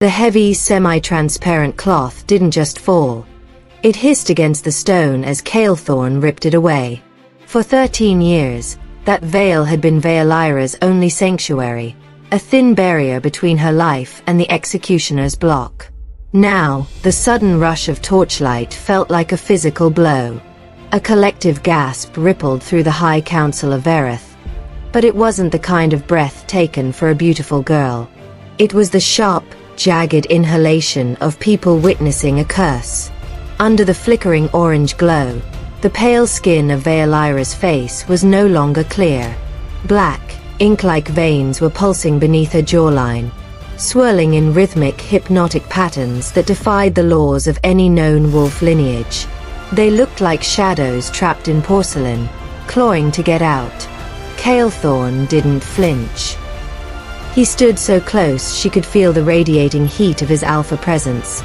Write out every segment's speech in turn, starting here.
The heavy, semi-transparent cloth didn't just fall. It hissed against the stone as Kaelthorn ripped it away. For 13 years, that veil had been Vaelira's only sanctuary, a thin barrier between her life and the executioner's block. Now, the sudden rush of torchlight felt like a physical blow. A collective gasp rippled through the High Council of Verith. But it wasn't the kind of breath taken for a beautiful girl. It was the sharp, jagged inhalation of people witnessing a curse. Under the flickering orange glow, the pale skin of Vaelira's face was no longer clear. Black, ink-like veins were pulsing beneath her jawline, swirling in rhythmic, hypnotic patterns that defied the laws of any known wolf lineage. They looked like shadows trapped in porcelain, clawing to get out. Kaelthorn didn't flinch. He stood so close she could feel the radiating heat of his alpha presence,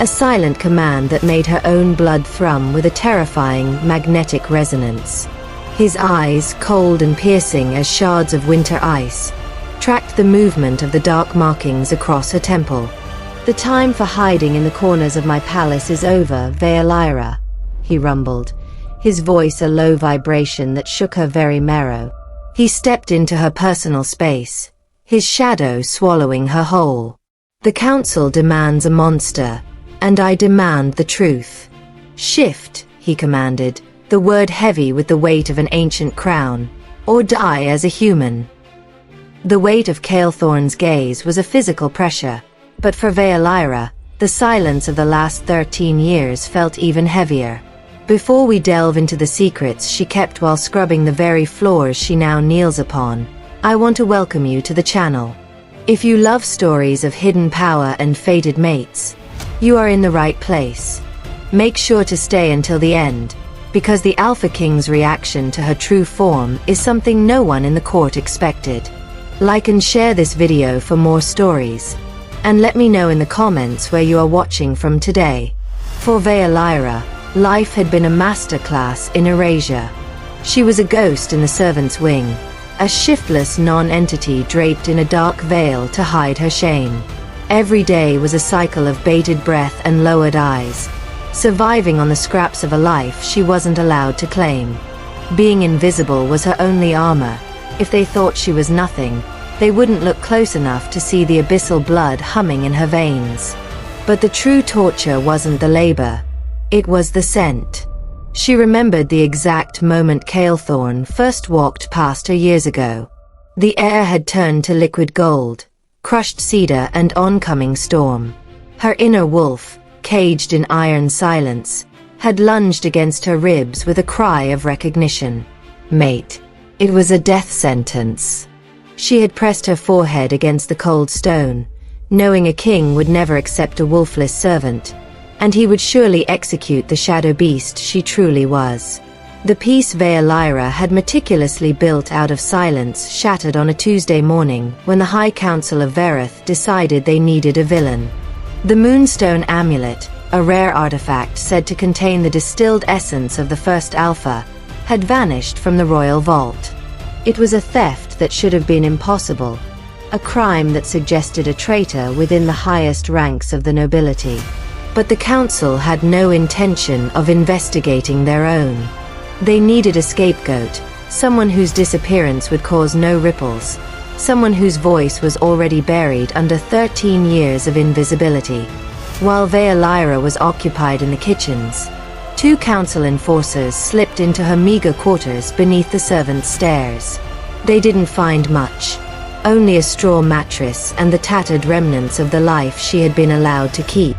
a silent command that made her own blood thrum with a terrifying, magnetic resonance. His eyes, cold and piercing as shards of winter ice, tracked the movement of the dark markings across her temple. "The time for hiding in the corners of my palace is over, Vaelira," he rumbled, his voice a low vibration that shook her very marrow. He stepped into her personal space, his shadow swallowing her whole. "The council demands a monster, and I demand the truth. Shift," he commanded, the word heavy with the weight of an ancient crown, "or die as a human." The weight of Kaelthorn's gaze was a physical pressure, but for Vaelira, the silence of the last 13 years felt even heavier. Before we delve into the secrets she kept while scrubbing the very floors she now kneels upon, I want to welcome you to the channel. If you love stories of hidden power and fated mates, you are in the right place. Make sure to stay until the end, because the Alpha King's reaction to her true form is something no one in the court expected. Like and share this video for more stories, and let me know in the comments where you are watching from today. For Vaelira, life had been a masterclass in erasure. She was a ghost in the servant's wing, a shiftless non-entity draped in a dark veil to hide her shame. Every day was a cycle of bated breath and lowered eyes, surviving on the scraps of a life she wasn't allowed to claim. Being invisible was her only armor. If they thought she was nothing, they wouldn't look close enough to see the abyssal blood humming in her veins. But the true torture wasn't the labor, it was the scent. She remembered the exact moment Kaelthorn first walked past her years ago. The air had turned to liquid gold, crushed cedar and oncoming storm. Her inner wolf, caged in iron silence, had lunged against her ribs with a cry of recognition. Mate. It was a death sentence. She had pressed her forehead against the cold stone, knowing a king would never accept a wolfless servant, and he would surely execute the shadow beast she truly was. The peace Vaelira had meticulously built out of silence shattered on a Tuesday morning when the High Council of Verith decided they needed a villain. The Moonstone Amulet, a rare artifact said to contain the distilled essence of the first Alpha, had vanished from the royal vault. It was a theft that should have been impossible, a crime that suggested a traitor within the highest ranks of the nobility. But the council had no intention of investigating their own. They needed a scapegoat, someone whose disappearance would cause no ripples, someone whose voice was already buried under 13 years of invisibility. While Vaelira was occupied in the kitchens, 2 council enforcers slipped into her meager quarters beneath the servants' stairs. They didn't find much, only a straw mattress and the tattered remnants of the life she had been allowed to keep.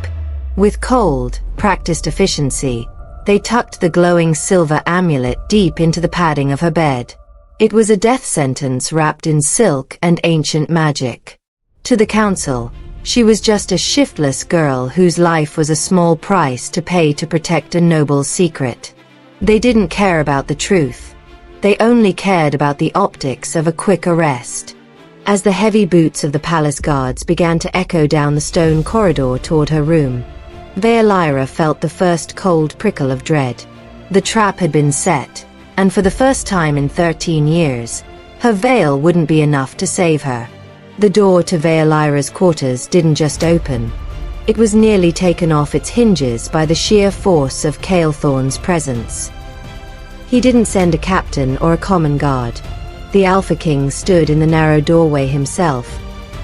With cold, practiced efficiency, they tucked the glowing silver amulet deep into the padding of her bed. It was a death sentence wrapped in silk and ancient magic. To the council, she was just a shiftless girl whose life was a small price to pay to protect a noble's secret. They didn't care about the truth. They only cared about the optics of a quick arrest. As the heavy boots of the palace guards began to echo down the stone corridor toward her room, Vaelira felt the first cold prickle of dread. The trap had been set, and for the first time in 13 years, her veil wouldn't be enough to save her. The door to Vaelira's quarters didn't just open. It was nearly taken off its hinges by the sheer force of Kaelthorn's presence. He didn't send a captain or a common guard. The Alpha King stood in the narrow doorway himself,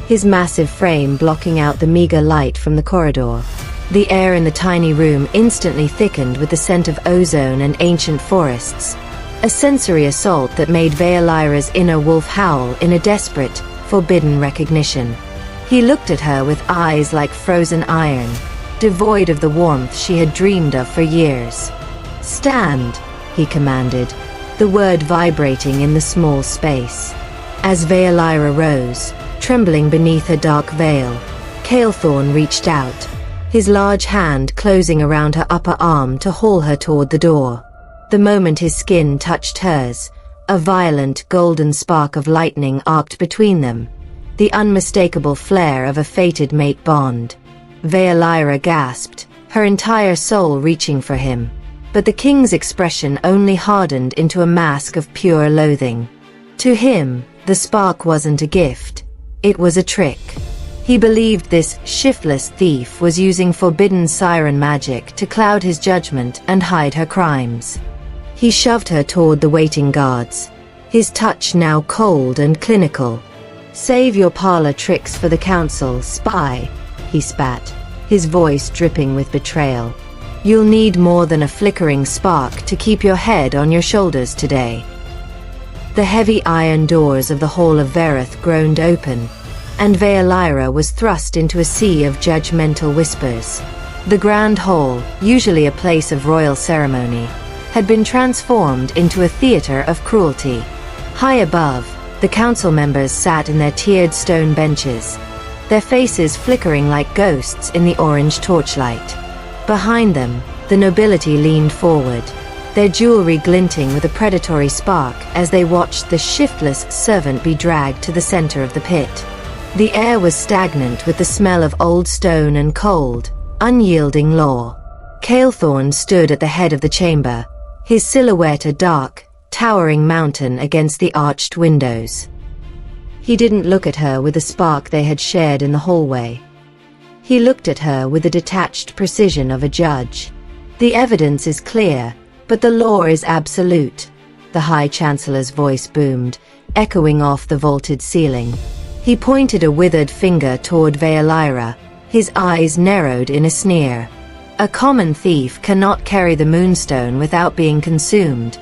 his massive frame blocking out the meager light from the corridor. The air in the tiny room instantly thickened with the scent of ozone and ancient forests, a sensory assault that made Vaelira's inner wolf howl in a desperate, forbidden recognition. He looked at her with eyes like frozen iron, devoid of the warmth she had dreamed of for years. "Stand," he commanded, the word vibrating in the small space. As Vaelira rose, trembling beneath her dark veil, Kaelthorn reached out, his large hand closing around her upper arm to haul her toward the door. The moment his skin touched hers, a violent golden spark of lightning arced between them, the unmistakable flare of a fated mate bond. Vaelira gasped, her entire soul reaching for him. But the king's expression only hardened into a mask of pure loathing. To him, the spark wasn't a gift. It was a trick. He believed this shiftless thief was using forbidden siren magic to cloud his judgment and hide her crimes. He shoved her toward the waiting guards, his touch now cold and clinical. "Save your parlor tricks for the council, spy," he spat, his voice dripping with betrayal. "You'll need more than a flickering spark to keep your head on your shoulders today." The heavy iron doors of the Hall of Verith groaned open, and Vaelira was thrust into a sea of judgmental whispers. The Grand Hall, usually a place of royal ceremony, had been transformed into a theater of cruelty. High above, the council members sat in their tiered stone benches, their faces flickering like ghosts in the orange torchlight. Behind them, the nobility leaned forward, their jewelry glinting with a predatory spark as they watched the shiftless servant be dragged to the center of the pit. The air was stagnant with the smell of old stone and cold, unyielding law. Kaelthorn stood at the head of the chamber, his silhouette a dark, towering mountain against the arched windows. He didn't look at her with the spark they had shared in the hallway. He looked at her with the detached precision of a judge. "The evidence is clear, but the law is absolute," the High Chancellor's voice boomed, echoing off the vaulted ceiling. He pointed a withered finger toward Vaelira, his eyes narrowed in a sneer. "A common thief cannot carry the moonstone without being consumed,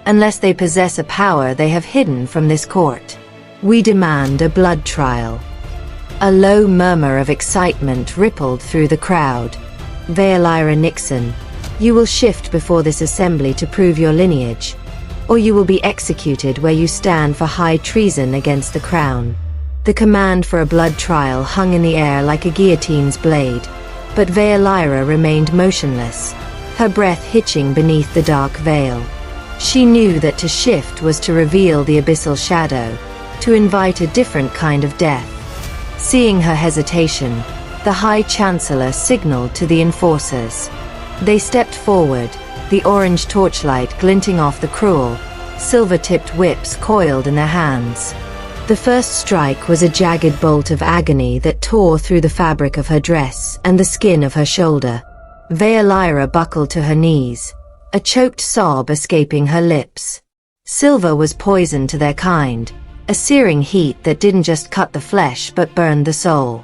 unless they possess a power they have hidden from this court. We demand a blood trial." A low murmur of excitement rippled through the crowd. "Vaelira Nyxen, you will shift before this assembly to prove your lineage, or you will be executed where you stand for high treason against the crown." The command for a blood trial hung in the air like a guillotine's blade, but Vaelira remained motionless, her breath hitching beneath the dark veil. She knew that to shift was to reveal the abyssal shadow, to invite a different kind of death. Seeing her hesitation, the High Chancellor signaled to the enforcers. They stepped forward, the orange torchlight glinting off the cruel, silver-tipped whips coiled in their hands. The first strike was a jagged bolt of agony that tore through the fabric of her dress and the skin of her shoulder. Vaelira buckled to her knees, a choked sob escaping her lips. Silver was poison to their kind, a searing heat that didn't just cut the flesh but burned the soul.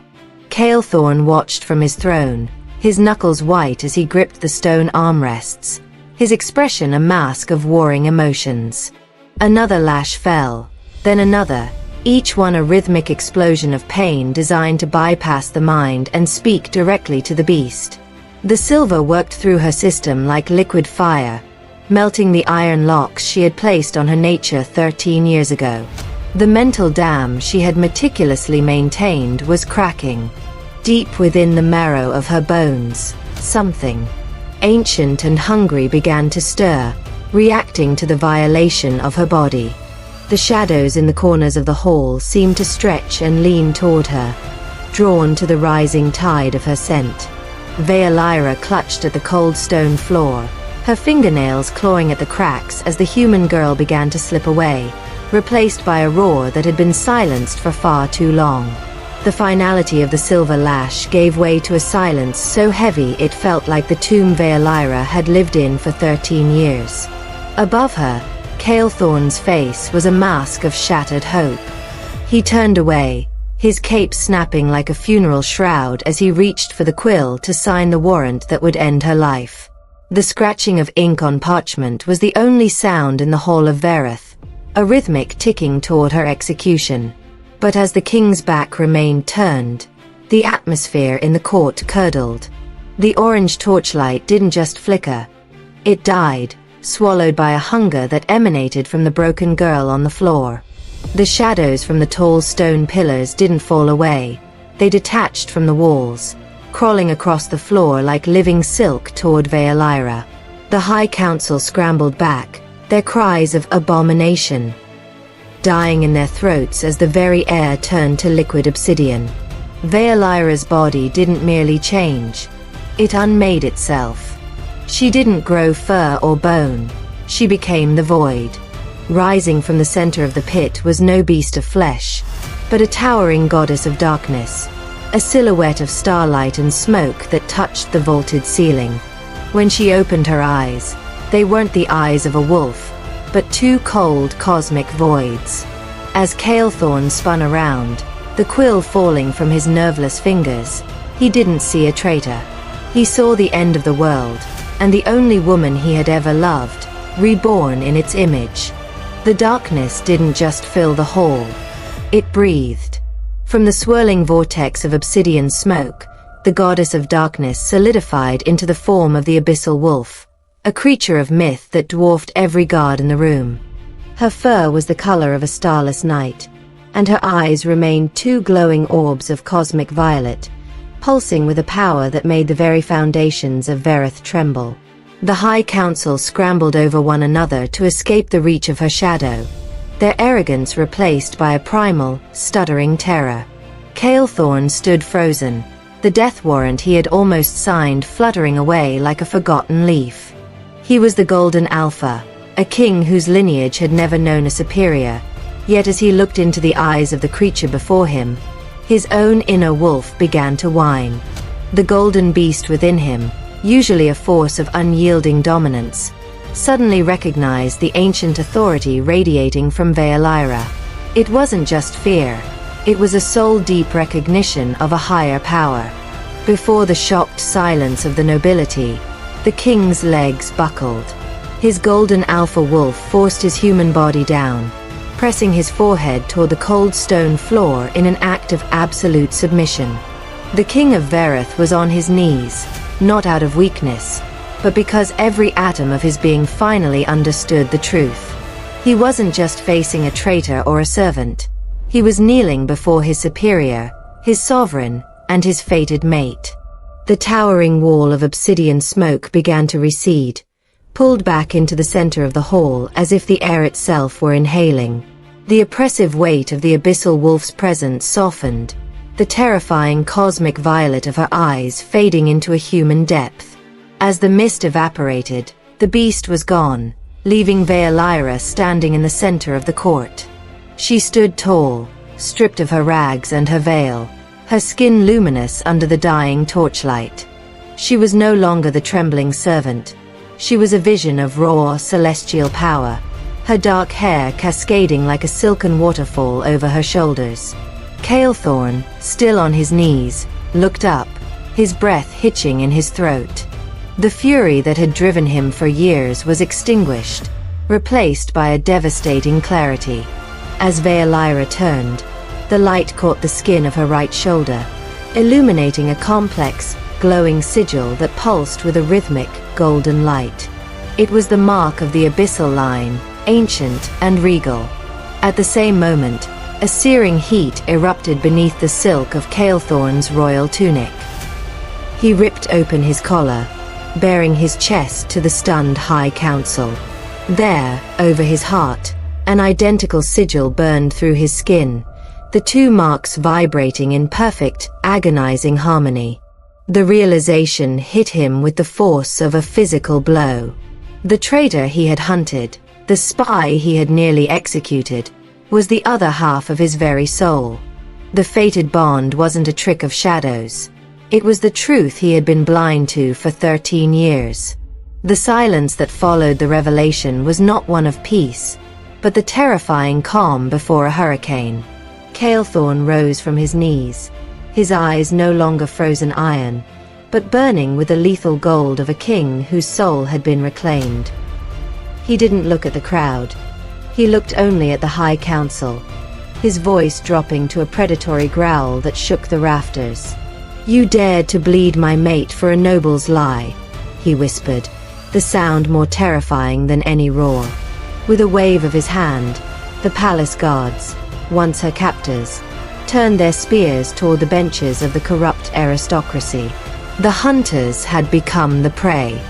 Kaelthorn watched from his throne, his knuckles white as he gripped the stone armrests, his expression a mask of warring emotions. Another lash fell, then another, each one a rhythmic explosion of pain designed to bypass the mind and speak directly to the beast. The silver worked through her system like liquid fire, melting the iron locks she had placed on her nature 13 years ago. The mental dam she had meticulously maintained was cracking. Deep within the marrow of her bones, something ancient and hungry began to stir, reacting to the violation of her body. The shadows in the corners of the hall seemed to stretch and lean toward her, drawn to the rising tide of her scent. Vaelira clutched at the cold stone floor, her fingernails clawing at the cracks as the human girl began to slip away, replaced by a roar that had been silenced for far too long. The finality of the silver lash gave way to a silence so heavy it felt like the tomb Vaelira had lived in for 13 years. Above her, Kaelthorn's face was a mask of shattered hope. He turned away, his cape snapping like a funeral shroud as he reached for the quill to sign the warrant that would end her life. The scratching of ink on parchment was the only sound in the Hall of Verith, a rhythmic ticking toward her execution. But as the king's back remained turned, the atmosphere in the court curdled. The orange torchlight didn't just flicker. It died, swallowed by a hunger that emanated from the broken girl on the floor. The shadows from the tall stone pillars didn't fall away. They detached from the walls, crawling across the floor like living silk toward Vaelira. The High Council scrambled back, their cries of abomination dying in their throats as the very air turned to liquid obsidian. Vaelira's body didn't merely change. It unmade itself. She didn't grow fur or bone. She became the void. Rising from the center of the pit was no beast of flesh, but a towering goddess of darkness, a silhouette of starlight and smoke that touched the vaulted ceiling. When she opened her eyes, they weren't the eyes of a wolf, but two cold cosmic voids. As Kaelthorn spun around, the quill falling from his nerveless fingers, he didn't see a traitor. He saw the end of the world, and the only woman he had ever loved, reborn in its image. The darkness didn't just fill the hall. It breathed. From the swirling vortex of obsidian smoke, the goddess of darkness solidified into the form of the Abyssal wolf, a creature of myth that dwarfed every guard in the room. Her fur was the color of a starless night, and her eyes remained two glowing orbs of cosmic violet, pulsing with a power that made the very foundations of Verith tremble. The High Council scrambled over one another to escape the reach of her shadow, their arrogance replaced by a primal, stuttering terror. Kaelthorn stood frozen, the death warrant he had almost signed fluttering away like a forgotten leaf. He was the Golden Alpha, a king whose lineage had never known a superior, yet as he looked into the eyes of the creature before him, his own inner wolf began to whine. The golden beast within him, usually a force of unyielding dominance, suddenly recognized the ancient authority radiating from Vaelira. It wasn't just fear, it was a soul-deep recognition of a higher power. Before the shocked silence of the nobility, the king's legs buckled. His golden alpha wolf forced his human body down, pressing his forehead toward the cold stone floor in an act of absolute submission. The king of Verith was on his knees, not out of weakness, but because every atom of his being finally understood the truth. He wasn't just facing a traitor or a servant. He was kneeling before his superior, his sovereign, and his fated mate. The towering wall of obsidian smoke began to recede, pulled back into the center of the hall as if the air itself were inhaling. The oppressive weight of the Abyssal wolf's presence softened, the terrifying cosmic violet of her eyes fading into a human depth. As the mist evaporated, the beast was gone, leaving Vaelira standing in the center of the court. She stood tall, stripped of her rags and her veil, her skin luminous under the dying torchlight. She was no longer the trembling servant. She was a vision of raw, celestial power, her dark hair cascading like a silken waterfall over her shoulders. Kaelthorn, still on his knees, looked up, his breath hitching in his throat. The fury that had driven him for years was extinguished, replaced by a devastating clarity. As Vaelira turned, the light caught the skin of her right shoulder, illuminating a complex, glowing sigil that pulsed with a rhythmic, golden light. It was the mark of the Abyssal line, ancient and regal. At the same moment, a searing heat erupted beneath the silk of Kaelthorn's royal tunic. He ripped open his collar, baring his chest to the stunned High Council. There, over his heart, an identical sigil burned through his skin, the two marks vibrating in perfect, agonizing harmony. The realization hit him with the force of a physical blow. The traitor he had hunted, the spy he had nearly executed, was the other half of his very soul. The fated bond wasn't a trick of shadows. It was the truth he had been blind to for 13 years. The silence that followed the revelation was not one of peace, but the terrifying calm before a hurricane. Kaelthorn rose from his knees, his eyes no longer frozen iron, but burning with the lethal gold of a king whose soul had been reclaimed. He didn't look at the crowd. He looked only at the High Council, his voice dropping to a predatory growl that shook the rafters. "You dared to bleed my mate for a noble's lie," he whispered, the sound more terrifying than any roar. With a wave of his hand, the palace guards, once her captors, turned their spears toward the benches of the corrupt aristocracy. The hunters had become the prey.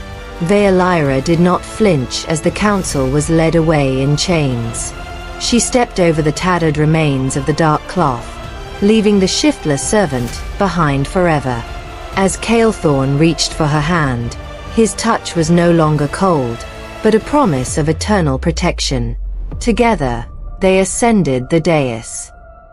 Vaelira did not flinch as the council was led away in chains. She stepped over the tattered remains of the dark cloth, leaving the shiftless servant behind forever. As Kaelthorn reached for her hand, his touch was no longer cold, but a promise of eternal protection. Together, they ascended the dais.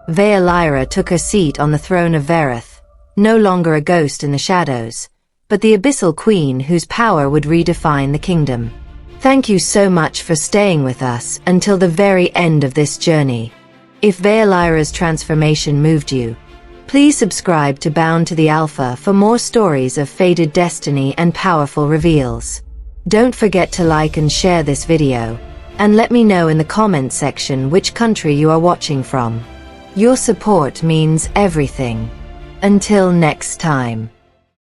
Vaelira took her seat on the throne of Verith, no longer a ghost in the shadows, but the Abyssal Queen whose power would redefine the kingdom. Thank you so much for staying with us until the very end of this journey. If Vaelira's transformation moved you, please subscribe to Bound to the Alpha for more stories of fated destiny and powerful reveals. Don't forget to like and share this video, and let me know in the comment section which country you are watching from. Your support means everything. Until next time.